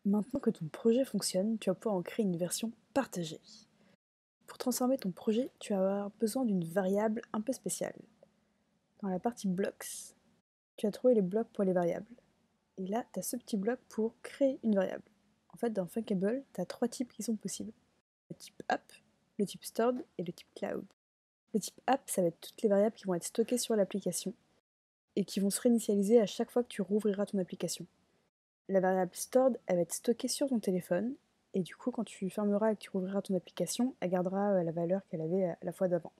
Maintenant que ton projet fonctionne, tu vas pouvoir en créer une version partagée. Pour transformer ton projet, tu vas avoir besoin d'une variable un peu spéciale. Dans la partie blocks, tu as trouvé les blocs pour les variables. Et là, tu as ce petit bloc pour créer une variable. En fait, dans Funkable, tu as 3 types qui sont possibles. Le type app, le type stored et le type cloud. Le type app, ça va être toutes les variables qui vont être stockées sur l'application et qui vont se réinitialiser à chaque fois que tu rouvriras ton application. La variable stored, elle va être stockée sur ton téléphone, et du coup, quand tu fermeras et que tu rouvriras ton application, elle gardera la valeur qu'elle avait à la fois d'avant.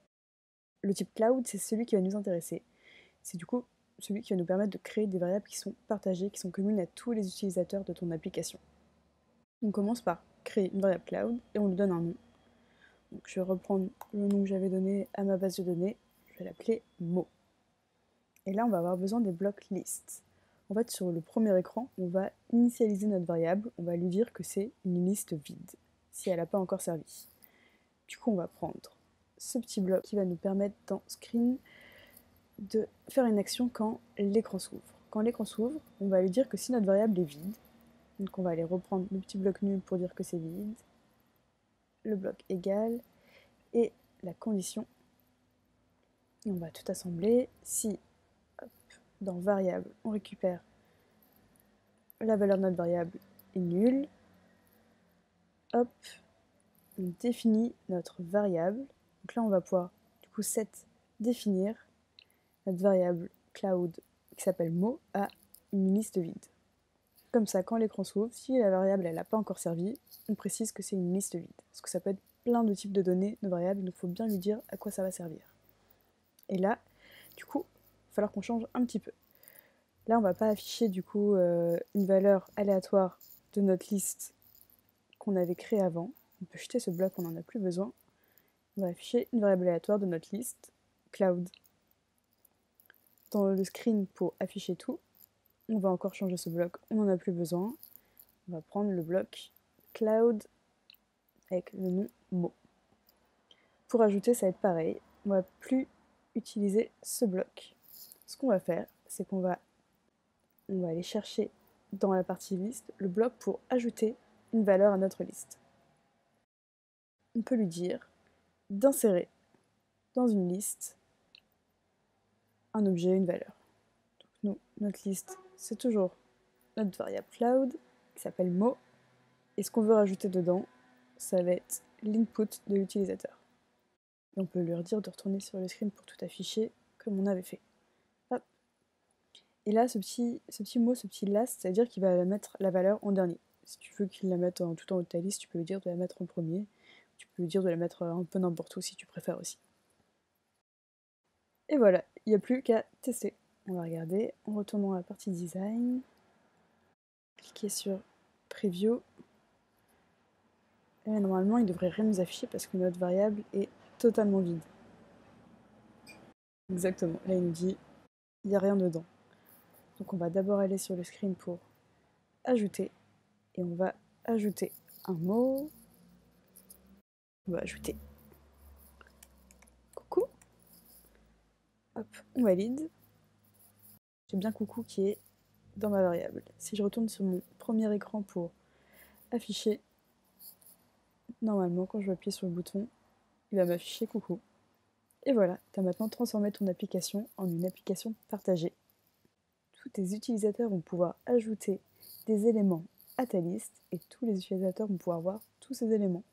Le type cloud, c'est celui qui va nous intéresser. C'est du coup celui qui va nous permettre de créer des variables qui sont partagées, qui sont communes à tous les utilisateurs de ton application. On commence par créer une variable cloud et on lui donne un nom. Donc je vais reprendre le nom que j'avais donné à ma base de données, je vais l'appeler mot. Et là, on va avoir besoin des blocs list. En fait, sur le premier écran, on va initialiser notre variable, on va lui dire que c'est une liste vide, si elle n'a pas encore servi. Du coup, on va prendre ce petit bloc qui va nous permettre dans Screen de faire une action quand l'écran s'ouvre. Quand l'écran s'ouvre, on va lui dire que si notre variable est vide, donc on va aller reprendre le petit bloc nul pour dire que c'est vide, le bloc égal, et la condition, et on va tout assembler. Si, hop, dans variable, on récupère la valeur de notre variable est nulle, hop, on définit notre variable. Donc là, on va pouvoir, du coup, set définir notre variable cloud qui s'appelle mot à une liste vide. Comme ça, quand l'écran s'ouvre, si la variable elle n'a pas encore servi, on précise que c'est une liste vide. Parce que ça peut être plein de types de données, de variables, il nous faut bien lui dire à quoi ça va servir. Et là, du coup, il va falloir qu'on change un petit peu. Là, on ne va pas afficher du coup une valeur aléatoire de notre liste qu'on avait créée avant. On peut jeter ce bloc, on n'en a plus besoin. On va afficher une variable aléatoire de notre liste, cloud. Dans le screen pour afficher tout, on va encore changer ce bloc, on n'en a plus besoin. On va prendre le bloc cloud avec le nom mot. Pour ajouter, ça va être pareil. On ne va plus utiliser ce bloc. Ce qu'on va faire, c'est qu'on va aller chercher dans la partie liste le bloc pour ajouter une valeur à notre liste. On peut lui dire d'insérer dans une liste un objet, une valeur. Donc nous, notre liste, c'est toujours notre variable cloud qui s'appelle mot. Et ce qu'on veut rajouter dedans, ça va être l'input de l'utilisateur. Et on peut lui redire de retourner sur le screen pour tout afficher comme on avait fait. Hop. Et là, ce petit mot, ce petit last, ça veut dire qu'il va mettre la valeur en dernier. Si tu veux qu'il la mette tout en haut de ta liste, tu peux lui dire de la mettre en premier. Tu peux lui dire de la mettre un peu n'importe où si tu préfères aussi. Et voilà, il n'y a plus qu'à tester. On va regarder en retournant à la partie design. Cliquer sur Preview. Et normalement, il devrait rien nous afficher parce que notre variable est totalement vide. Exactement, là il nous dit il n'y a rien dedans. Donc on va d'abord aller sur le screen pour ajouter. Et on va ajouter un mot. On va ajouter coucou. Hop, on valide. J'ai bien coucou qui est dans ma variable. Si je retourne sur mon premier écran pour afficher, normalement quand je vais appuyer sur le bouton, il va m'afficher coucou. Et voilà, tu as maintenant transformé ton application en une application partagée. Tous tes utilisateurs vont pouvoir ajouter des éléments à ta liste et tous les utilisateurs vont pouvoir voir tous ces éléments.